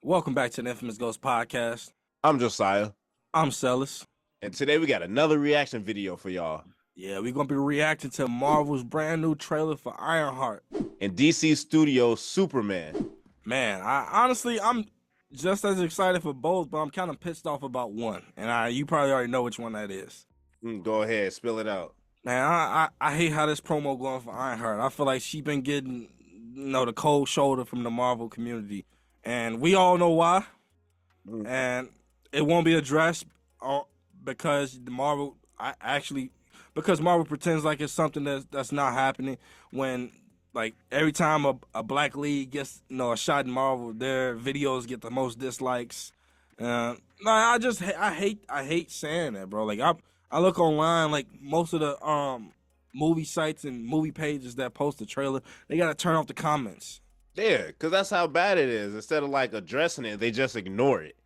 Welcome back to the Infamous Ghost Podcast. I'm Josiah, I'm Celis. and today we got another reaction video for y'all. Yeah, we're going to be reacting to Marvel's brand new trailer for Ironheart. And DC Studios' Superman. Man, I'm just as excited for both, but I'm kind of pissed off about one. And you probably already know which one that is. Go ahead, spill it out. Man, I hate how this promo going for Ironheart. I feel like she been getting, the cold shoulder from the Marvel community. And we all know why. And it won't be addressed because Marvel pretends like it's something that's not happening when like every time a black lead gets a shot in Marvel, their videos get the most dislikes. I hate saying that, bro. Like I look online, like most of the movie sites and movie pages that post the trailer, they gotta turn off the comments. Yeah, because that's how bad it is. Instead of like addressing it, they just ignore it.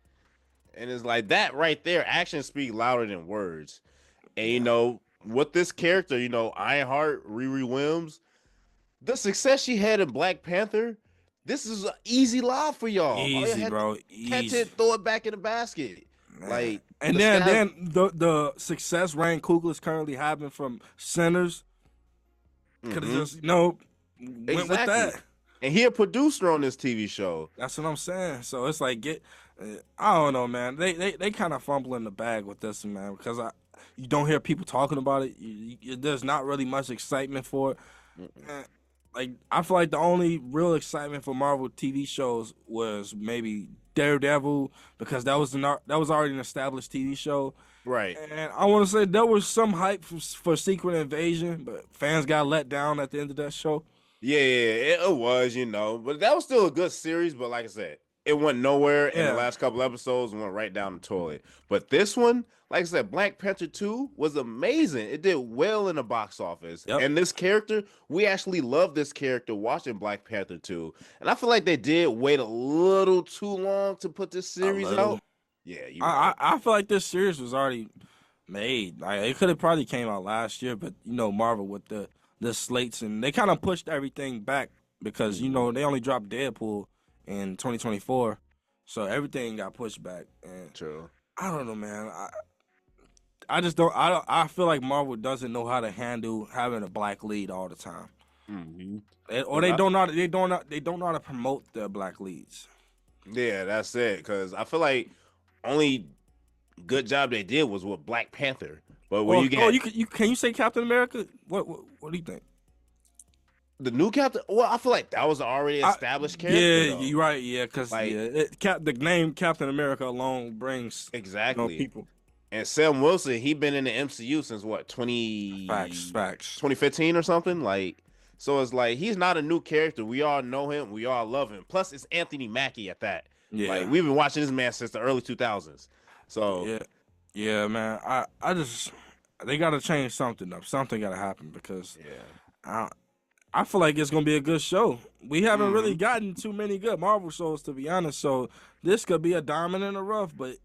And it's like that right there, actions speak louder than words. And with this character, Ironheart, Riri Williams, the success she had in Black Panther, this is an easy live for y'all. Easy, bro. Catch Easy. it, throw it back in the basket. Man. Like, and then the success Ryan Coogler is currently having from Sinners could have just went with that. And he a producer on this TV show. That's what I'm saying. So it's like I don't know, man. They kind of fumble in the bag with this, man, because you don't hear people talking about it. There's not really much excitement for it. Like I feel like the only real excitement for Marvel TV shows was maybe Daredevil, because that was already an established TV show. Right. And I want to say there was some hype for Secret Invasion, but fans got let down at the end of that show. Yeah, it was, but that was still a good series. But like I said, it went nowhere, and the last couple episodes went right down the toilet. But this one, like I said, Black Panther 2 was amazing. It did well in the box office. Yep. And this character, we actually love this character watching Black Panther 2. And I feel like they did wait a little too long to put this series out. Yeah, I feel like this series was already made. Like it could have probably came out last year, but Marvel with the slates, and they kind of pushed everything back because they only dropped Deadpool in 2024, so everything got pushed back. And true. I don't know, man. I just don't. I feel like Marvel doesn't know how to handle having a black lead all the time, or they don't know how to promote their black leads. Yeah, that's it. Because I feel like only good job they did was with Black Panther. But when can you say Captain America? What do you think? The new Captain? Well, I feel like that was an already established character. Yeah, you're right. Yeah, because the name Captain America alone brings people. And Sam Wilson, he been in the MCU since what, 2015 or something? Like, so it's like he's not a new character. We all know him. We all love him. Plus, it's Anthony Mackie at that. Yeah, like we've been watching this man since the early 2000s. So yeah, man. They got to change something up. Something got to happen because I feel like it's gonna be a good show. We haven't really gotten too many good Marvel shows, to be honest. So this could be a diamond in the rough, but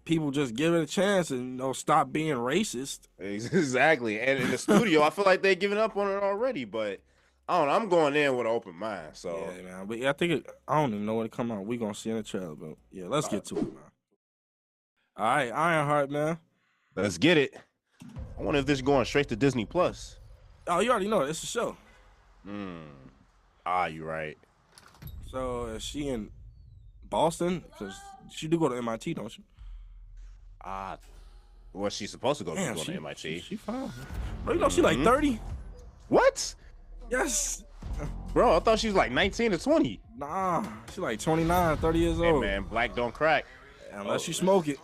people just give it a chance and stop being racist. Exactly. And in the studio, I feel like they're giving up on it already. But I don't know. I'm going in with an open mind. So yeah, man. But I think I don't even know when it come out. We gonna see in the trailer, but yeah, let's get to it, man. All right, Ironheart, man. Let's get it. I wonder if this is going straight to Disney Plus. Oh, you already know it's a show. You're right. So is she in Boston? Because she do go to MIT, don't she? Well, she's supposed to go to MIT. She fine. Bro, she like 30. What? Yes. Bro, I thought she was like 19 or 20. Nah, she like 29, 30 years old. Hey, man, black don't crack. Unless you smoke it.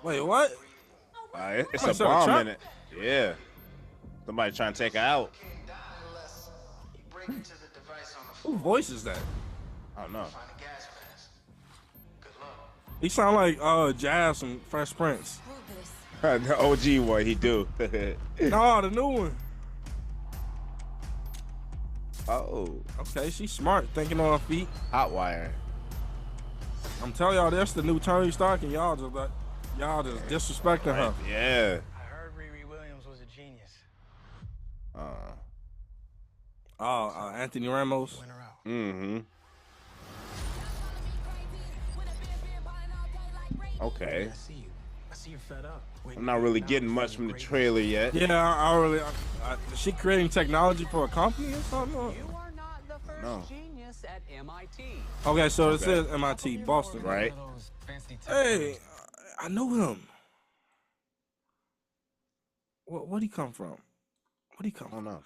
Wait, what? It's a bomb in it. Yeah. Somebody trying to take her out. Whose voice is that? I don't know. He sound like Jazz from Fresh Prince. The OG one, he do. No, the new one. Oh. Okay, she's smart, thinking on her feet. Hot wire. I'm telling y'all, that's the new Tony Stark, and y'all just disrespecting her. Yeah. I heard Riri Williams was a genius. Anthony Ramos. Win her out. Okay. I see you. I see you're fed up. I'm not really getting much from the trailer yet. Yeah, is she creating technology for a company or something? You are not the first No. genius at MIT. Okay, so this Okay. is MIT, Boston. Right. Fancy tech Hey, firms. I knew him. Where'd he come from? Where'd he come I don't from? know.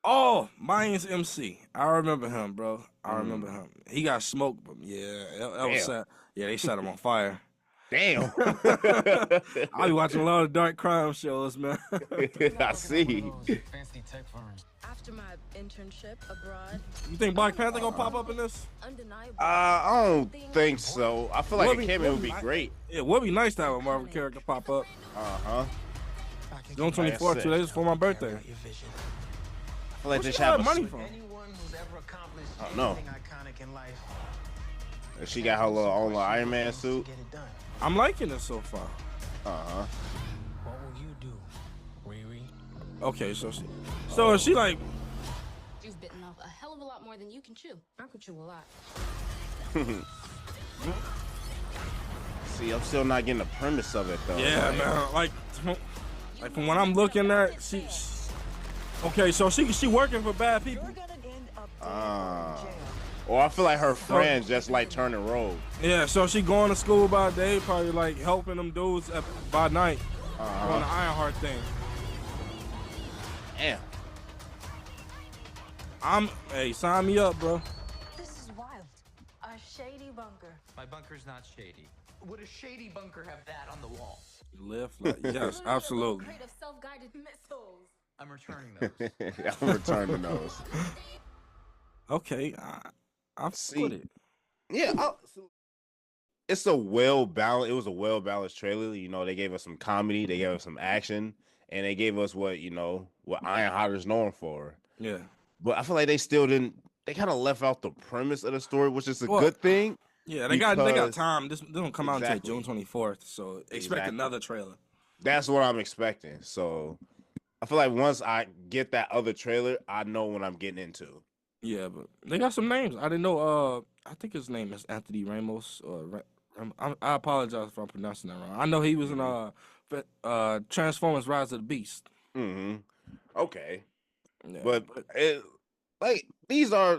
Oh, Mayans MC. I remember him, bro. I remember Mm. him. He got smoked, but yeah, that was Damn. sad. Yeah, they set him on fire. Damn. I be watching a lot of dark crime shows, man. I see. Fancy tech firms. After my internship abroad, You think Black Panther gonna pop up in this? undeniably. I don't think so. I feel like a cameo would be nice- great. Yeah, would be nice to have a Marvel character pop up. Uh-huh. June 24th, 2 days before my birthday. Your vision. I feel like Where'd they she should have get a money from? Anyone who's ever accomplished I don't know. anything iconic in life. She got her little own little Iron Man suit. Get it done. I'm liking it so far. Uh-huh. What will you do, Riri? Okay, so is she like, You've bitten off a hell of a lot more than you can chew. I could chew a lot. See, I'm still not getting the premise of it though. yeah, man, like from what I'm looking at, okay, so she working for bad people. You're gonna end up Ah. Or I feel like her friends just like turning rogue. Yeah, so she going to school by day, probably like helping them dudes by night on the Ironheart thing. Damn. Hey, sign me up, bro. This is wild. A shady bunker. My bunker's not shady. Would a shady bunker have that on the wall? Live like yes, absolutely. Crate of self-guided missiles. I'm returning those. I'm returning those. Okay, I've See, put it. Yeah, it's a well balanced. It was a well balanced trailer. You know, they gave us some comedy, they gave us some action, and they gave us what Ironheart is known for. Yeah. But I feel like they still didn't. They kind of left out the premise of the story, which is a Well, good thing. Yeah, they got Because- time. This don't come out until Exactly. June 24th, so expect Exactly. another trailer. That's what I'm expecting. So I feel like once I get that other trailer, I know what I'm getting into. Yeah, but they got some names. I didn't know. I think his name is Anthony Ramos. I apologize if I'm pronouncing that wrong. I know he was in Transformers: Rise of the Beast. Mm-hmm. Okay. Yeah, But these are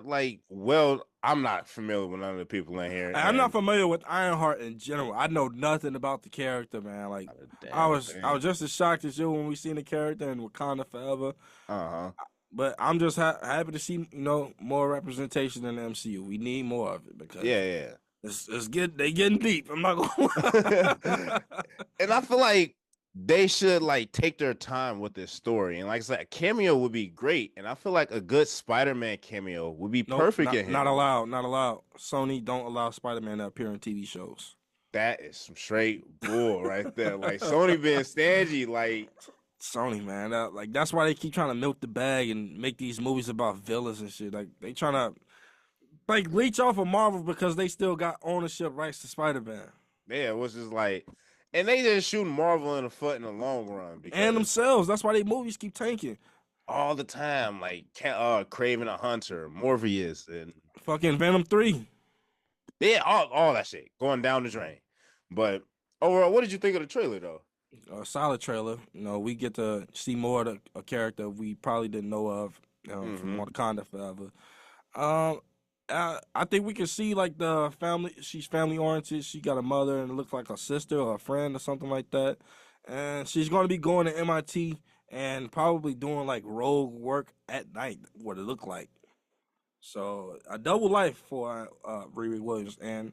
I'm not familiar with none of the people in here. I'm not familiar with Ironheart in general. I know nothing about the character, man. Like I was just as shocked as you when we seen the character in Wakanda Forever. Uh-huh. But I'm just happy to see more representation in the MCU. We need more of it because Yeah. they getting deep. I'm not gonna. And I feel like they should take their time with this story. And like I said, a cameo would be great. And I feel like a good Spider-Man cameo would be perfect in here. Not allowed. Sony don't allow Spider-Man to appear in TV shows. That is some straight bull right there. Like Sony being stingy, Sony, man, that's why they keep trying to milk the bag and make these movies about villains and shit. Like they trying to leech off of Marvel because they still got ownership rights to Spider-Man yeah, it was just and they just shooting Marvel in the foot in the long run. Because and themselves. That's why they movies keep tanking. all the time, Craven the Hunter, Morpheus, and Fucking Venom 3. yeah, all that shit going down the drain. But overall, what did you think of the trailer though? A solid trailer. We get to see more of a character we probably didn't know of from Wakanda Forever. I think we can see the family. She's family oriented. She got a mother and it looks like a sister or a friend or something like that. And she's going to be going to MIT and probably doing rogue work at night. What it looked like. So a double life for Riri Williams. And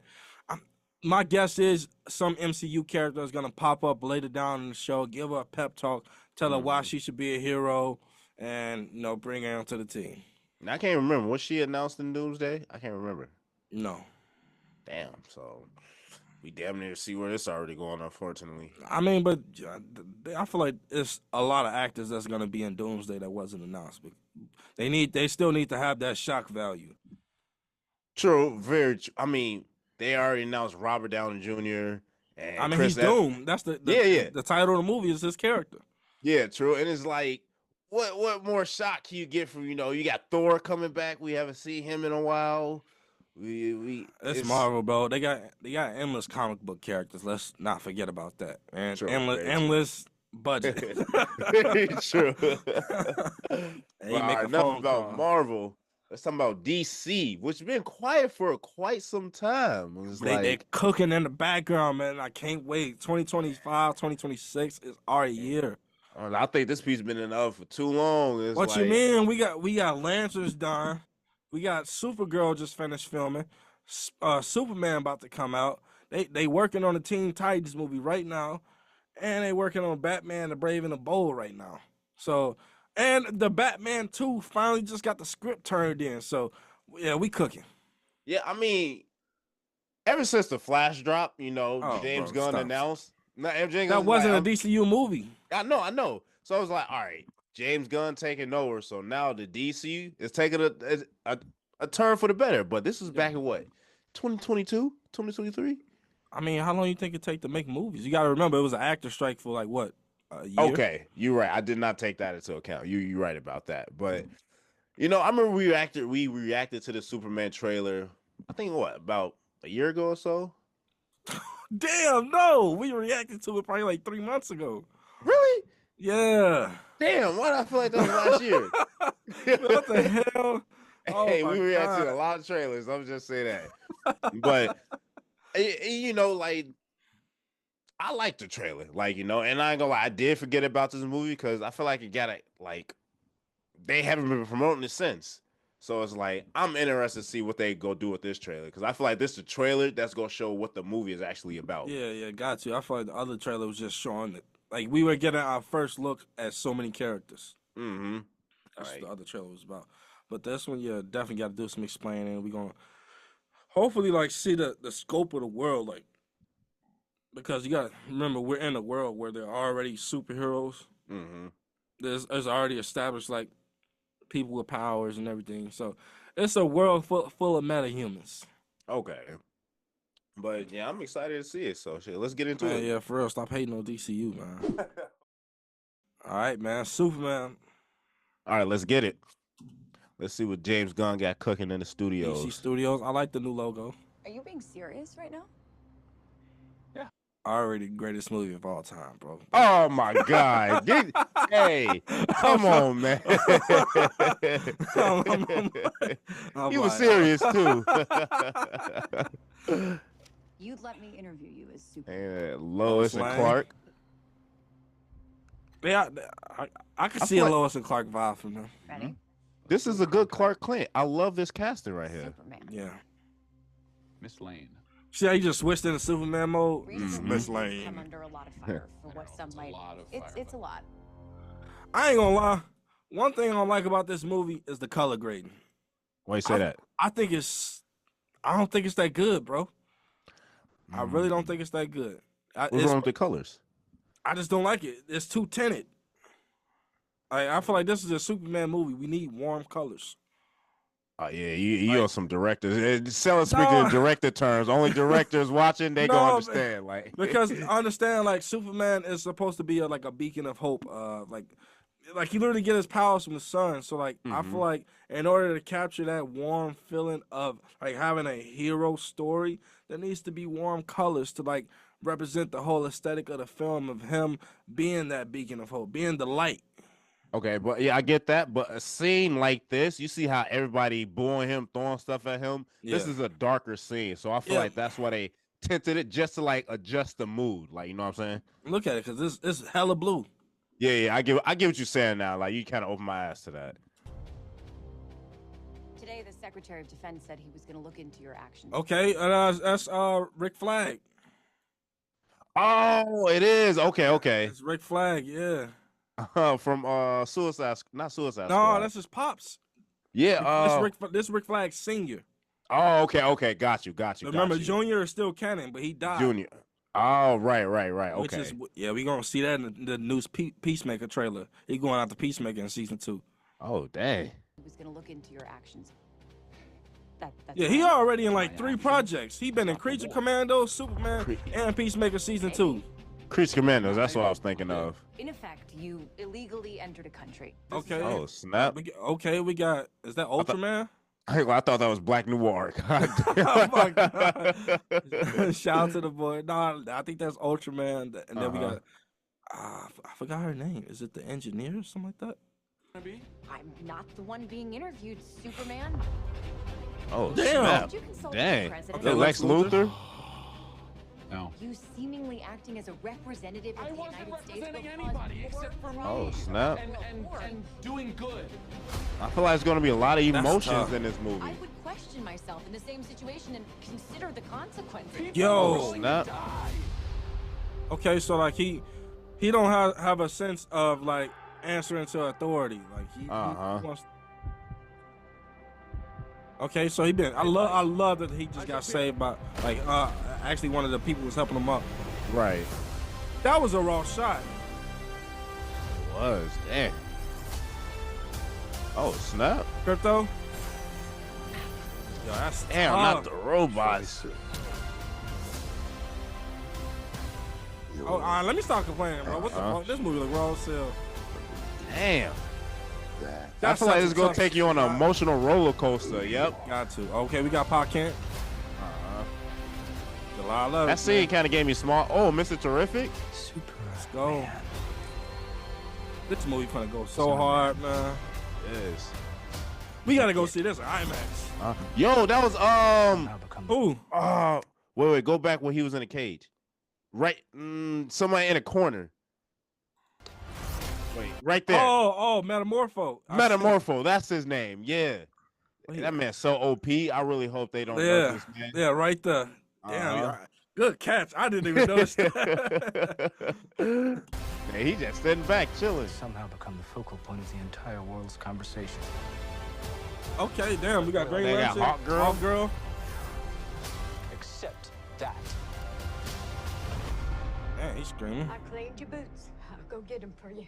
my guess is some MCU character is gonna pop up later down in the show, give her a pep talk, tell her why she should be a hero, and bring her onto the team. And I can't remember. Was she announced in Doomsday? I can't remember. No, Damn. So we damn near see where this already going. Unfortunately. I mean, but I feel like it's a lot of actors that's gonna be in Doomsday that wasn't announced. But they still need to have that shock value. True. Very. I mean, they already announced Robert Downey Jr. and I mean, Chris he's Doom. That's the The title of the movie is his character. Yeah, true. And it's what more shock can you get from you got Thor coming back? We haven't seen him in a while. It's Marvel, bro. They got endless comic book characters. Let's not forget about that, man. True, Endless, very true. endless budget. Very true. Hey, But all make right, a enough phone about call. Marvel. Let's talk about DC, which has been quiet for quite some time. It's They like, cooking in the background, man. I can't wait. 2025, 2026 is our year. I think this piece has been in the oven for too long. It's What you like, mean? We got Lancers done. We got Supergirl just finished filming. Superman about to come out. They working on the Teen Titans movie right now, and they working on Batman: The Brave and the Bold right now. So, and the Batman 2 finally just got the script turned in. So, yeah, we cooking. yeah, I mean, ever since the Flash drop, Oh, James bro, Gunn stop. announced. No, James That Gunn's wasn't like, a DCU movie. I know. So I was like, all right, James Gunn taking over. So now the DC is taking a turn for the better. But this is back in what, 2022, 2023? I mean, how long you think it take to make movies? You got to remember, it was an actor strike for like what, a year? Okay, you're right. I did not take that into account. You're right about that. But I remember we reacted to the Superman trailer. I think about a year ago or so. Damn, no, we reacted to it probably like 3 months ago. Really? Yeah. Damn. Why do I feel like that was last year? What the hell? Oh Hey, my we reacted to God. a lot of trailers. I'm just saying that. But like, I like the trailer, and I ain't gonna lie, I did forget about this movie because I feel like it got they haven't been promoting it since. So it's like I'm interested to see what they go do with this trailer because I feel like this is the trailer that's gonna show what the movie is actually about. Yeah, got you. I feel like the other trailer was just showing it. Like we were getting our first look at so many characters. Mm-hmm. That's Right. what the other trailer was about. But this one, yeah, definitely got to do some explaining. We're gonna hopefully like see the scope of the world, like because you got to remember we're in a world where there are already superheroes. Mm-hmm. There's already established like people with powers and everything. So it's a world full of metahumans. Okay. But yeah, I'm excited to see it. So shit, let's get into Man, it. yeah, for real. Stop hating on DCU, man. All right, man. Superman. All right, let's get it. Let's see what James Gunn got cooking in the studios. DC Studios. I like the new logo. Are you being serious right now? Already greatest movie of all time, bro. Oh my God! Hey, come on, man. I'm He was like, serious too. You'd let me interview you as Superman. And Lois and Lane. Clark. Yeah, I can I see feel a like- Lois and Clark vibe from them. Ready? This is a good Clark Kent. I love this casting right here. Superman. Yeah. Miss Lane. See how you just switched into Superman mode? Recently, Miss he's come Lane. under a lot of fire for what some It's a might. lot of It's a fire. lot. I ain't gonna lie. One thing I don't like about this movie is the color grading. Why you say that? I don't think it's that good, bro. I really don't think it's that good. What's wrong with the colors? I just don't like it. It's too tinted. I feel like this is a Superman movie. We need warm colors. Oh yeah, you on some directors. Selling No. speaking in director terms. Only directors watching, they No, gonna understand. Like Because I understand, like Superman is supposed to be like a beacon of hope. Like he literally get his powers from the sun. So like I feel like in order to capture that warm feeling of like having a hero story, there needs to be warm colors to like represent the whole aesthetic of the film of him being that beacon of hope, being the light. okay, but yeah, I get that. But a scene like this, you see how everybody booing him, throwing stuff at him. This Yeah. is a darker scene, so I feel Yeah. like that's why they tinted it just to like adjust the mood. Like you know what I'm saying? Look at it, cause it's hella blue. Yeah, I get what you're saying now. Like you kind of open my eyes to that. Today, the Secretary of Defense said he was going to look into your actions. Okay, that's Rick Flag. Oh, it is. Okay. It's Rick Flag, yeah. From not Suicide No, Squad. that's his pops. Yeah. This Rick Flag Senior. Oh, okay. Got you. Remember, got you. Junior is still canon, but he died. Junior. Oh, right. Which Okay. is we gonna see that in the new Peacemaker trailer. He going out to Peacemaker in season 2. Oh, dang. He was going to look into your actions. That's Yeah, he right. already in like 3 projects. He been in Creature Commando, Superman, Cre- and Peacemaker season 2. Crease Commandos. That's what I was thinking of. In effect, you illegally entered a country. Okay. Oh, snap. We got is that Ultraman? I thought that was Black Noir. God Oh my god! damn. Shout out to the boy. No, I think that's Ultraman, and then we Uh-huh. got I forgot her name. Is it the engineer or something like that? I'm not the one being interviewed, Superman. Oh, Damn. snap. Did you consult Dang. the president? Is that Lex Luthor? No. You seemingly acting as a representative of I the wasn't United States representing will cause anybody more except for me. Oh, snap. And doing good. I feel like it's going to be a lot of emotions tough. in this movie. I would question myself in the same situation and consider the consequences. Yo. Snap. Okay, so like he don't have a sense of like answering to authority. Like he wants. Okay, so he been. I love that he just got saved by like actually one of the people was helping him up. Right. That was a raw shot. It was. Damn. Oh, snap. Crypto. Yo, that's Damn, tough. not the robots. Oh, let me stop complaining, bro. What the fuck? This movie look raw as hell. Damn. I That's feel like such it's a going tough to take you on an shot. emotional roller coaster. Yep. Got to. Okay, we got Pa Kent. July 11th. That scene kind of gave me small. Oh, Mr. Terrific? Let's go. This movie gonna go so hard, man. Yes. We gotta go see this in IMAX. Yo, that was, Ooh. wait, go back when he was in a cage. Right, somebody in a corner. Wait, right there. Oh, Metamorpho. Metamorpho, that's his name. Yeah. Yeah. That man's so OP. I really hope they don't know Yeah, this man. yeah, right there. Damn, Uh-huh. good catch. I didn't even notice that. Man, he just sitting back, chilling. Somehow become the focal point of the entire world's conversation. Okay, damn, we got Green They got Lantern, Hawk Girl. Accept that. Man, he's screaming. I cleaned your boots. I'll go get them for you.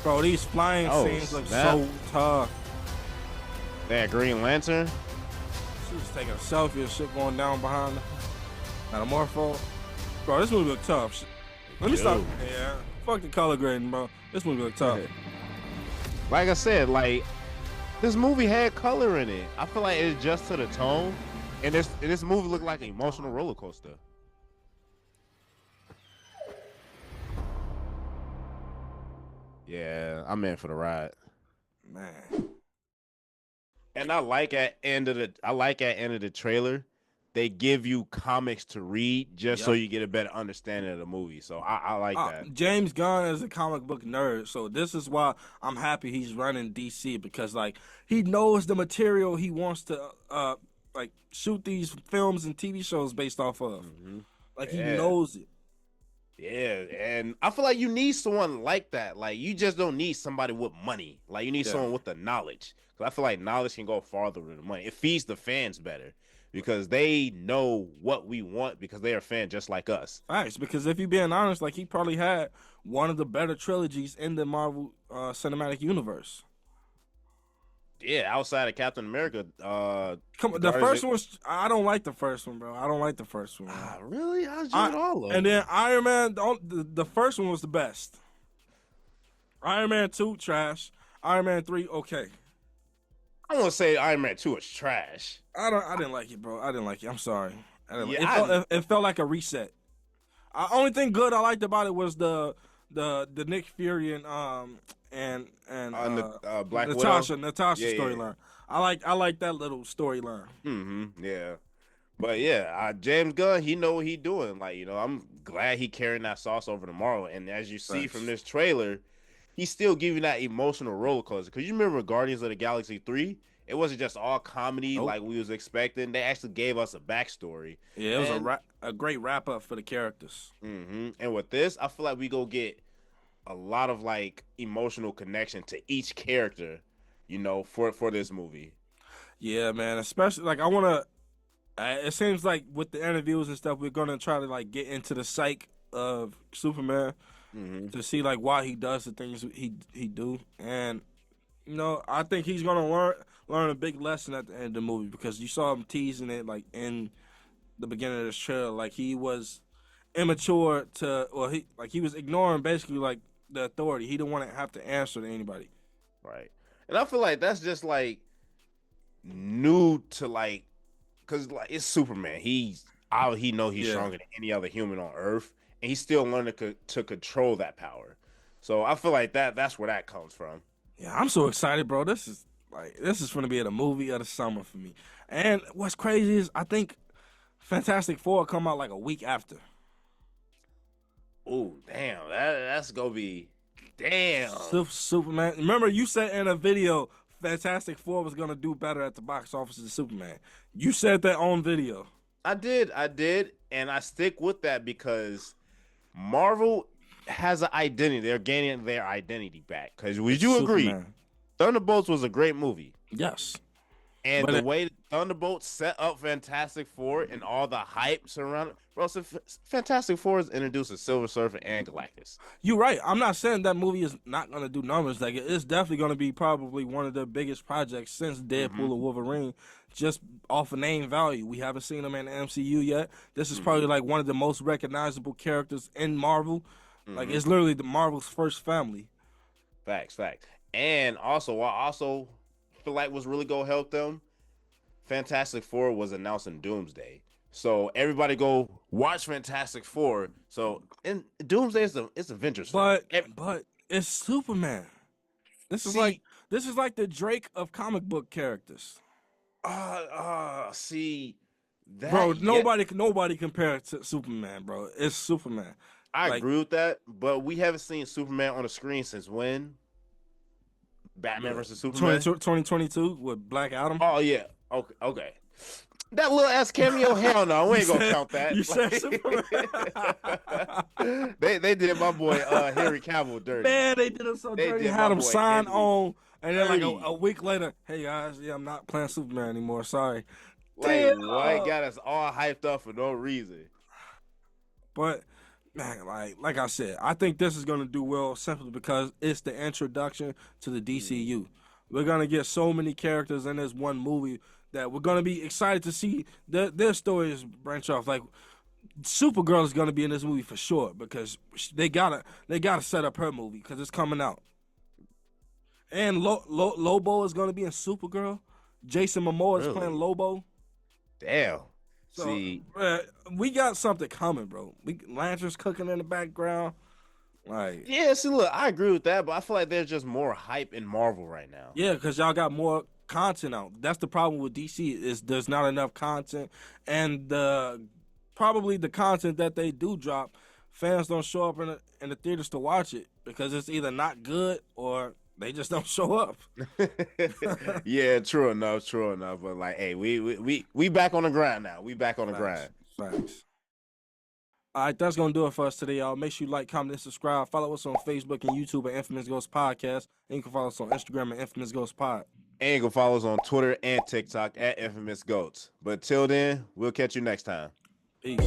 Bro, these flying Oh, scenes look snap. so tough. That Green Lantern. She was taking a selfie and shit going down behind her. Metamorpho. Bro, this movie look tough. Let me stop. Yo. Yeah, fuck the color grading, bro. This movie look tough. Like I said, like this movie had color in it. I feel like it adjusts to the tone, and this movie looked like an emotional roller coaster. Yeah, I'm in for the ride. Man. And I like at end of the trailer, they give you comics to read just so Yep. you get a better understanding of the movie. So I like that. James Gunn is a comic book nerd, so this is why I'm happy he's running DC, because like he knows the material he wants to like shoot these films and TV shows based off of. Like he Yeah. knows it. Yeah, and I feel like you need someone like that. Like you just don't need somebody with money. Like you need Yeah. someone with the knowledge. Cause I feel like knowledge can go farther than the money. It feeds the fans better because they know what we want because they are fans just like us. Facts, because if you're being honest, like he probably had one of the better trilogies in the Marvel cinematic universe. Yeah, outside of Captain America, Come on, the Guardians first of- one was, I don't like the first one, bro. I don't like the first one. Ah, really? I enjoyed I- all of them. And then Iron Man, the first one was the best. Iron Man 2, trash. Iron Man 3, okay. I want to say Iron Man 2 is trash. I didn't like it, bro. I didn't like it. I'm sorry. I didn't Yeah, like it. It felt like a reset. Only thing good I liked about it was the Nick Fury and Black Natasha Widow. Yeah, yeah. storyline. I like that little storyline. Yeah. But yeah, James Gunn, he know what he doing. Like, I'm glad he carrying that sauce over tomorrow. And as you see Thanks. from this trailer, he's still giving that emotional roller coaster. Because you remember Guardians of the Galaxy 3? It wasn't just all comedy Nope. like we was expecting. They actually gave us a backstory. Yeah, it was And- a great wrap up for the characters. And with this, I feel like we go get a lot of like emotional connection to each character, for this movie. Yeah, man. Especially like I want to. It seems like with the interviews and stuff, we're gonna try to like get into the psyche of Superman to see like why he does the things he do, and I think he's gonna learn a big lesson at the end of the movie, because you saw him teasing it like in the beginning of this trailer, like he was immature he was ignoring basically like the authority. He didn't want to have to answer to anybody. Right. And I feel like that's just like new to like, cause like it's Superman. He know he's Yeah. stronger than any other human on Earth, and he's still learning to control that power. So I feel like that's where that comes from. Yeah, I'm so excited, bro. This is going to be the movie of the summer for me. And what's crazy is I think Fantastic Four come out like a week after. Oh damn, that's gonna be damn. Superman. Remember, you said in a video Fantastic Four was gonna do better at the box office than Superman. You said that on video. I did, and I stick with that because Marvel has an identity. They're gaining their identity back. Because would you agree? Superman. Thunderbolts was a great movie. Yes. And the way Thunderbolts set up Fantastic Four and all the hype surrounding, bro. So Fantastic Four has introduced a Silver Surfer and Galactus. You're right. I'm not saying that movie is not gonna do numbers. Like it's definitely gonna be probably one of the biggest projects since Deadpool or Wolverine, just off of name value. We haven't seen them in the MCU yet. This is probably like one of the most recognizable characters in Marvel. Like it's literally the Marvel's first family. Facts. And also, I also feel like what's really gonna help them, Fantastic Four was announcing Doomsday. So everybody go watch Fantastic Four. So in Doomsday it's Avengers. But it's Superman. This is like the Drake of comic book characters. See that, Bro, nobody compared to Superman, bro. It's Superman. I agree with that, but we haven't seen Superman on the screen since when? Batman versus Superman? 2022 with Black Adam. Oh, yeah. Okay. That little ass cameo, hell no. We ain't going to count that. You said Superman. they did my boy Henry Cavill dirty. Man, they did him so dirty. Had him sign on, and then like a week later, hey guys, yeah, I'm not playing Superman anymore. Sorry. Like, what got us all hyped up for no reason? But man, like I said, I think this is gonna do well simply because it's the introduction to the DCU. We're gonna get so many characters in this one movie that we're gonna be excited to see their stories branch off. Like Supergirl is gonna be in this movie for sure because they gotta set up her movie because it's coming out. And Lobo is gonna be in Supergirl. Jason Momoa is playing Lobo. Damn. So, see, we got something coming, bro. Lantern's cooking in the background. Like, yeah, see, look, I agree with that, but I feel like there's just more hype in Marvel right now. yeah, because y'all got more content out. That's the problem with DC is there's not enough content, and probably the content that they do drop, fans don't show up in the theaters to watch it because it's either not good or they just don't show up. Yeah, true enough. But like, hey, we back on the grind now. We back on the grind. Thanks. All right, that's going to do it for us today, y'all. Make sure you like, comment, and subscribe. Follow us on Facebook and YouTube at Infamous Ghost Podcast. And you can follow us on Instagram at Infamous Ghost Pod. And you can follow us on Twitter and TikTok at Infamous Goats. But till then, we'll catch you next time. Peace.